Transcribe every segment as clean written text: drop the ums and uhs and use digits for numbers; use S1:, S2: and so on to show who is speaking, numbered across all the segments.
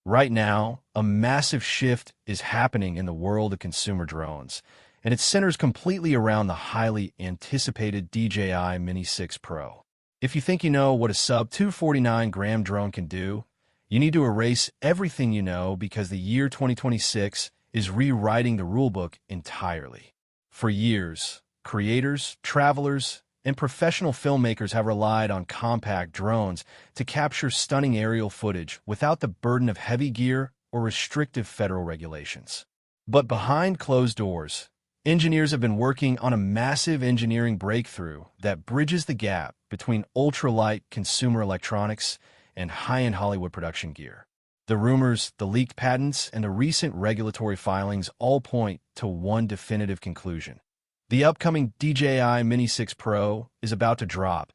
S1: Right now, a massive shift is happening in the world of consumer drones, and it centers completely around the highly anticipated DJI Mini 6 Pro. If you think you know what a sub-249-gram drone can do, you need to erase everything you know because the year 2026 is rewriting the rulebook entirely. For years, creators, travelers, and professional filmmakers have relied on compact drones to capture stunning aerial footage without the burden of heavy gear or restrictive federal regulations. But behind closed doors, engineers have been working on a massive engineering breakthrough that bridges the gap between ultralight consumer electronics and high-end Hollywood production gear. The rumors, the leaked patents, and the recent regulatory filings all point to one definitive conclusion. The upcoming DJI Mini 6 Pro is about to drop,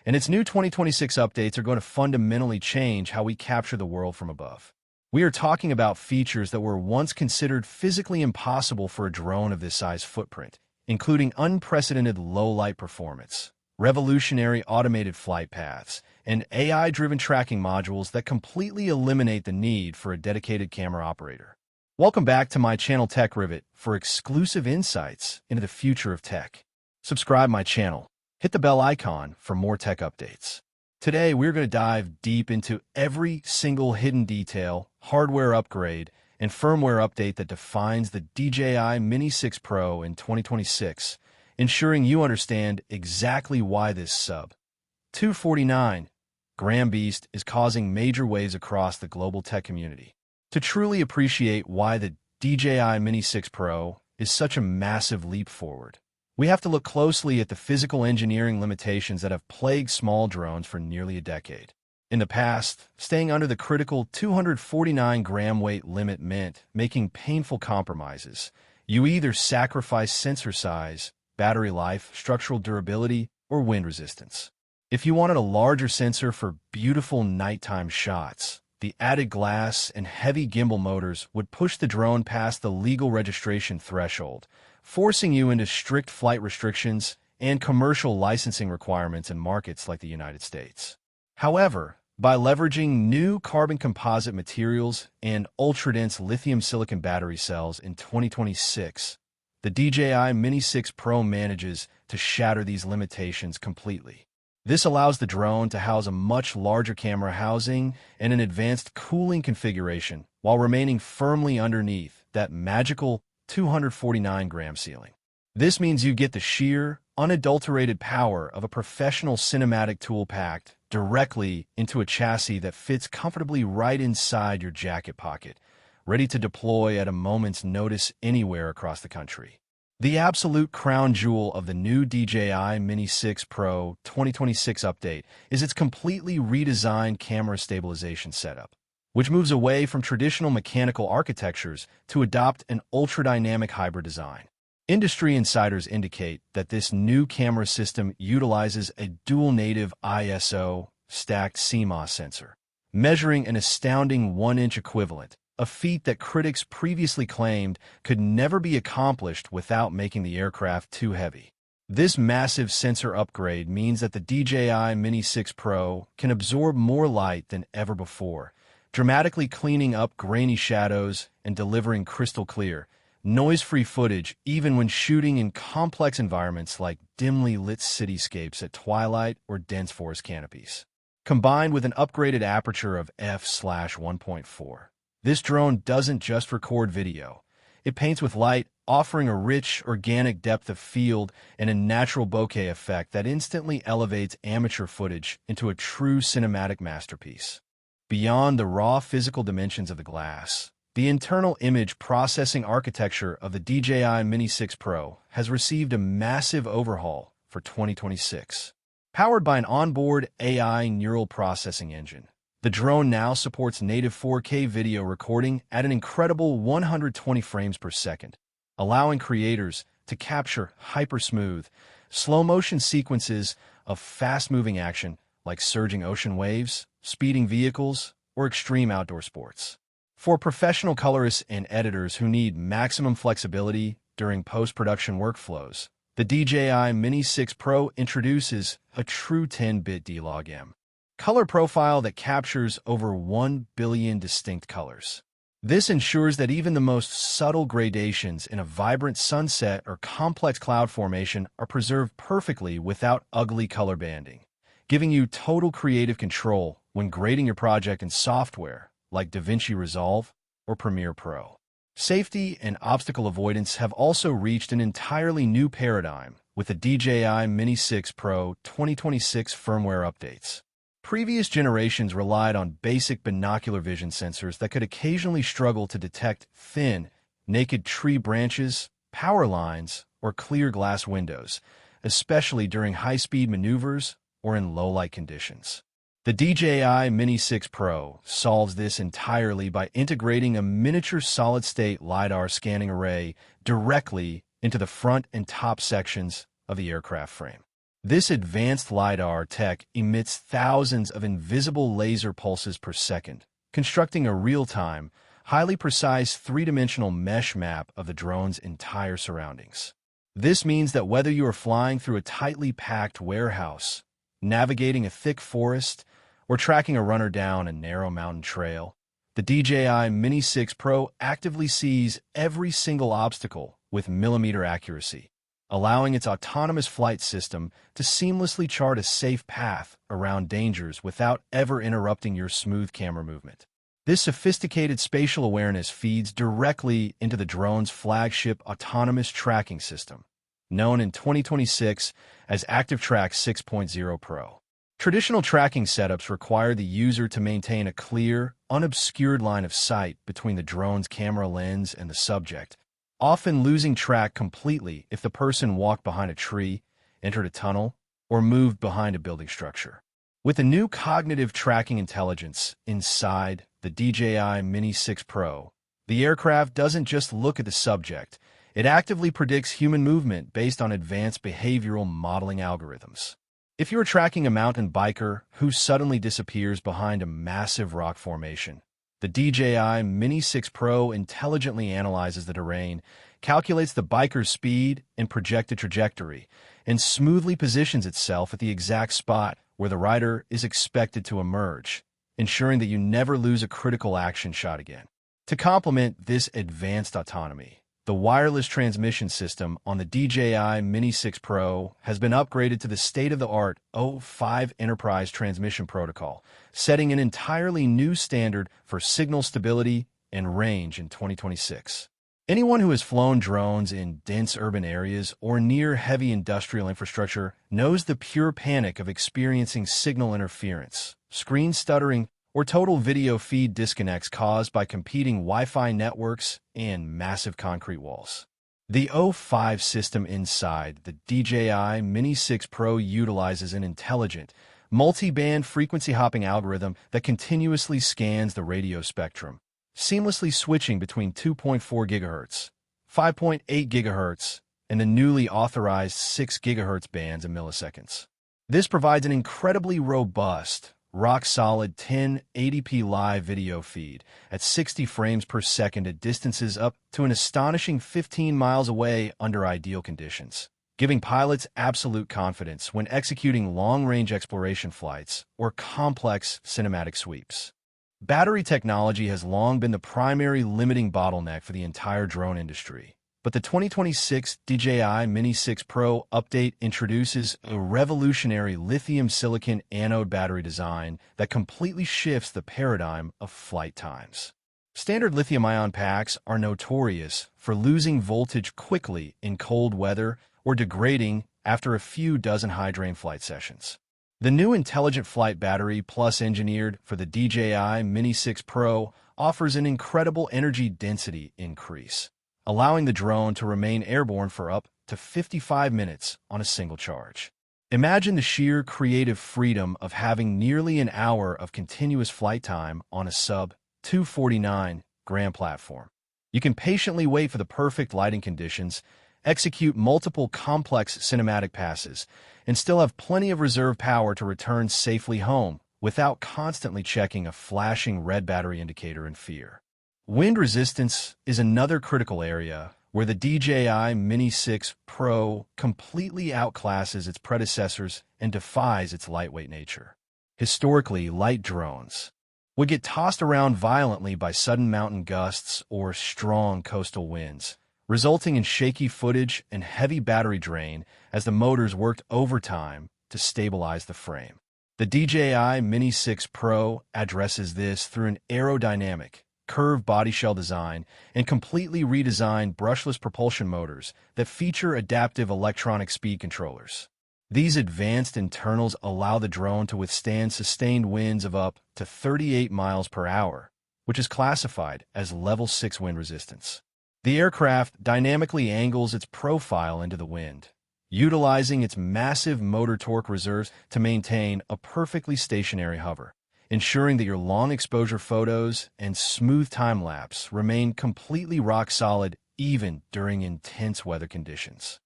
S1: and its new 2026 updates are going to fundamentally change how we capture the world from above. We are talking about features that were once considered physically impossible for a drone of this size footprint, including unprecedented low-light performance, revolutionary automated flight paths, and AI-driven tracking modules that completely eliminate the need for a dedicated camera operator. Welcome back to my channel Tech Rivet for exclusive insights into the future of tech. Subscribe my channel. Hit the bell icon for more tech updates. Today, we're going to dive deep into every single hidden detail, hardware upgrade, and firmware update that defines the DJI Mini 6 Pro in 2026, ensuring you understand exactly why this sub-249-gram beast is causing major waves across the global tech community. To truly appreciate why the DJI Mini 6 Pro is such a massive leap forward, we have to look closely at the physical engineering limitations that have plagued small drones for nearly a decade. In the past, staying under the critical 249-gram weight limit meant making painful compromises. You either sacrifice sensor size, battery life, structural durability, or wind resistance. If you wanted a larger sensor for beautiful nighttime shots, the added glass and heavy gimbal motors would push the drone past the legal registration threshold, forcing you into strict flight restrictions and commercial licensing requirements in markets like the United States. However, by leveraging new carbon composite materials and ultra-dense lithium silicon battery cells in 2026, the DJI Mini 6 Pro manages to shatter these limitations completely. This allows the drone to house a much larger camera housing and an advanced cooling configuration while remaining firmly underneath that magical 249-gram ceiling. This means you get the sheer, unadulterated power of a professional cinematic tool packed directly into a chassis that fits comfortably right inside your jacket pocket, ready to deploy at a moment's notice anywhere across the country. The absolute crown jewel of the new DJI Mini 6 Pro 2026 update is its completely redesigned camera stabilization setup, which moves away from traditional mechanical architectures to adopt an ultra-dynamic hybrid design. Industry insiders indicate that this new camera system utilizes a dual-native ISO stacked CMOS sensor, measuring an astounding 1-inch equivalent, a feat that critics previously claimed could never be accomplished without making the aircraft too heavy. This massive sensor upgrade means that the DJI Mini 6 Pro can absorb more light than ever before, dramatically cleaning up grainy shadows and delivering crystal clear, noise-free footage even when shooting in complex environments like dimly lit cityscapes at twilight or dense forest canopies. Combined with an upgraded aperture of f/1.4. This drone doesn't just record video. It paints with light, offering a rich, organic depth of field and a natural bokeh effect that instantly elevates amateur footage into a true cinematic masterpiece. Beyond the raw physical dimensions of the glass, the internal image processing architecture of the DJI Mini 6 Pro has received a massive overhaul for 2026. Powered by an onboard AI neural processing engine, the drone now supports native 4K video recording at an incredible 120 frames per second, allowing creators to capture hyper-smooth, slow-motion sequences of fast-moving action like surging ocean waves, speeding vehicles, or extreme outdoor sports. For professional colorists and editors who need maximum flexibility during post-production workflows, the DJI Mini 6 Pro introduces a true 10-bit D-Log M color profile that captures over 1 billion distinct colors. This ensures that even the most subtle gradations in a vibrant sunset or complex cloud formation are preserved perfectly without ugly color banding, giving you total creative control when grading your project in software like DaVinci Resolve or Premiere Pro. Safety and obstacle avoidance have also reached an entirely new paradigm with the DJI Mini 6 Pro 2026 firmware updates. Previous generations relied on basic binocular vision sensors that could occasionally struggle to detect thin, naked tree branches, power lines, or clear glass windows, especially during high-speed maneuvers or in low-light conditions. The DJI Mini 6 Pro solves this entirely by integrating a miniature solid-state LiDAR scanning array directly into the front and top sections of the aircraft frame. This advanced LiDAR tech emits thousands of invisible laser pulses per second, constructing a real-time, highly precise three-dimensional mesh map of the drone's entire surroundings. This means that whether you are flying through a tightly packed warehouse, navigating a thick forest, or tracking a runner down a narrow mountain trail, the DJI Mini 6 Pro actively sees every single obstacle with millimeter accuracy, allowing its autonomous flight system to seamlessly chart a safe path around dangers without ever interrupting your smooth camera movement. This sophisticated spatial awareness feeds directly into the drone's flagship autonomous tracking system, known in 2026 as ActiveTrack 6.0 Pro. Traditional tracking setups require the user to maintain a clear, unobscured line of sight between the drone's camera lens and the subject, often losing track completely if the person walked behind a tree, entered a tunnel, or moved behind a building structure. With the new cognitive tracking intelligence inside the DJI Mini 6 Pro, the aircraft doesn't just look at the subject, it actively predicts human movement based on advanced behavioral modeling algorithms. If you're tracking a mountain biker who suddenly disappears behind a massive rock formation, the DJI Mini 6 Pro intelligently analyzes the terrain, calculates the biker's speed and projected trajectory, and smoothly positions itself at the exact spot where the rider is expected to emerge, ensuring that you never lose a critical action shot again. To complement this advanced autonomy, the wireless transmission system on the DJI Mini 6 Pro has been upgraded to the state-of-the-art O5 Enterprise transmission protocol, setting an entirely new standard for signal stability and range in 2026. Anyone who has flown drones in dense urban areas or near heavy industrial infrastructure knows the pure panic of experiencing signal interference, screen stuttering, or total video feed disconnects caused by competing Wi-Fi networks and massive concrete walls. The O5 system inside the DJI Mini 6 Pro utilizes an intelligent, multi-band frequency hopping algorithm that continuously scans the radio spectrum, seamlessly switching between 2.4 GHz, 5.8 GHz, and the newly authorized 6 GHz bands in milliseconds. This provides an incredibly robust, rock-solid 1080p live video feed at 60 frames per second at distances up to an astonishing 15 miles away under ideal conditions, giving pilots absolute confidence when executing long-range exploration flights or complex cinematic sweeps. Battery technology has long been the primary limiting bottleneck for the entire drone industry, but the 2026 DJI Mini 6 Pro update introduces a revolutionary lithium-silicon anode battery design that completely shifts the paradigm of flight times. Standard lithium-ion packs are notorious for losing voltage quickly in cold weather or degrading after a few dozen high-drain flight sessions. The new Intelligent Flight Battery Plus engineered for the DJI Mini 6 Pro offers an incredible energy density increase, allowing the drone to remain airborne for up to 55 minutes on a single charge. Imagine the sheer creative freedom of having nearly an hour of continuous flight time on a sub-249 gram platform. You can patiently wait for the perfect lighting conditions, execute multiple complex cinematic passes, and still have plenty of reserve power to return safely home without constantly checking a flashing red battery indicator in fear. Wind resistance is another critical area where the DJI Mini 6 Pro completely outclasses its predecessors and defies its lightweight nature. Historically, light drones would get tossed around violently by sudden mountain gusts or strong coastal winds, resulting in shaky footage and heavy battery drain as the motors worked overtime to stabilize the frame. The DJI Mini 6 Pro addresses this through an aerodynamic, curved body shell design and completely redesigned brushless propulsion motors that feature adaptive electronic speed controllers. These advanced internals allow the drone to withstand sustained winds of up to 38 miles per hour, which is classified as level 6 wind resistance. The aircraft dynamically angles its profile into the wind, utilizing its massive motor torque reserves to maintain a perfectly stationary hover, ensuring that your long exposure photos and smooth time-lapse remain completely rock-solid even during intense weather conditions.